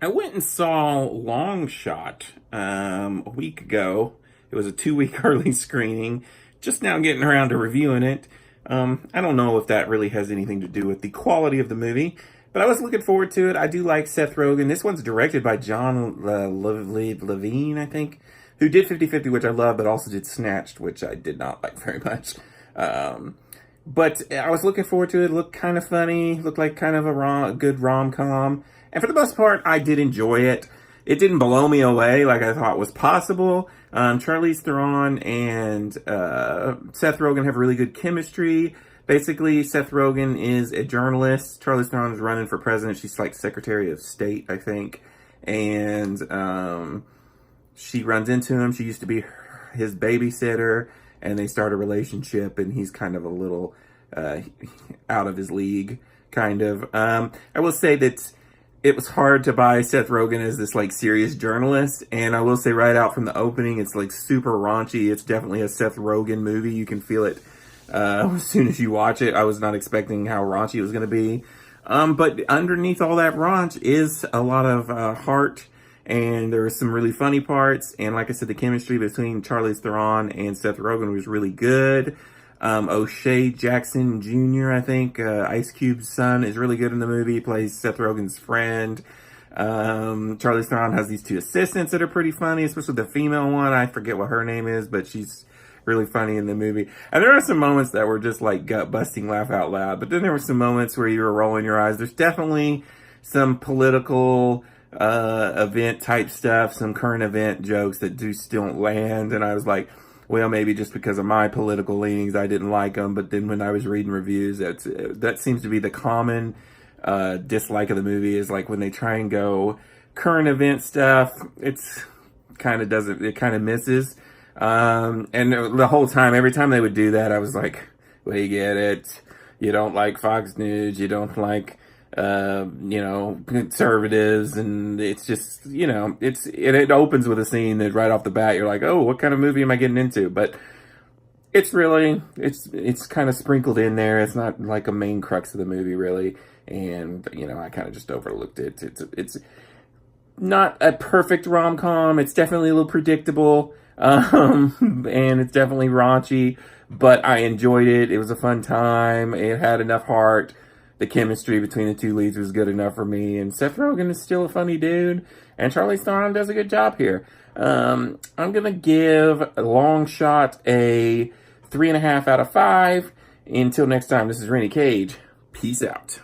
I went and saw Long Shot a week ago. It was a 2 week early screening. Just now getting around to reviewing it. I don't know if that really has anything to do with the quality of the movie, but I was looking forward to it. I do like Seth Rogen. This one's directed by John Levine, I think, who did 50/50, which I love, but also did Snatched, which I did not like very much. But I was looking forward to it. It looked kind of funny. Looked like kind of a good rom-com. And for the most part, I did enjoy it. It didn't blow me away like I thought was possible. Charlize Theron and Seth Rogen have really good chemistry. Basically, Seth Rogen is a journalist. Charlize Theron is running for president. She's like Secretary of State, I think. And she runs into him. She used to be his babysitter, and they start a relationship, and he's kind of a little out of his league, kind of. I will say that it was hard to buy Seth Rogen as this like serious journalist, and I will say right out from the opening, it's like super raunchy. It's definitely a Seth Rogen movie. You can feel it as soon as you watch it. I was not expecting how raunchy it was going to be, but underneath all that raunch is a lot of heart, and there were some really funny parts. And like I said, the chemistry between Charlize Theron and Seth Rogen was really good. O'Shea Jackson Jr., I think, Ice Cube's son, is really good in the movie. He plays Seth Rogen's friend. Charlize Theron has these two assistants that are pretty funny, especially the female one. I forget what her name is, but she's really funny in the movie. And there are some moments that were just like gut-busting, laugh out loud. But then there were some moments where you were rolling your eyes. There's definitely some political event type stuff, some current event jokes that just don't land. And I was like, well, maybe just because of my political leanings, I didn't like them. But then when I was reading reviews, that seems to be the common dislike of the movie, is like when they try and go current event stuff, it kind of misses. And the whole time, every time they would do that, I was like, we get it. You don't like Fox News. You don't like conservatives, and it's just, it opens with a scene that right off the bat you're like, oh, what kind of movie am I getting into? But it's kind of sprinkled in there. It's not like a main crux of the movie, really. And I kind of just overlooked it. It's not a perfect rom-com. It's definitely a little predictable, and it's definitely raunchy, but I enjoyed it. It was a fun time. It had enough heart. The chemistry between the two leads was good enough for me, and Seth Rogen is still a funny dude, and Charlize Theron does a good job here. I'm gonna give Long Shot a 3.5 out of 5. Until next time, this is Rennie Cage. Peace out.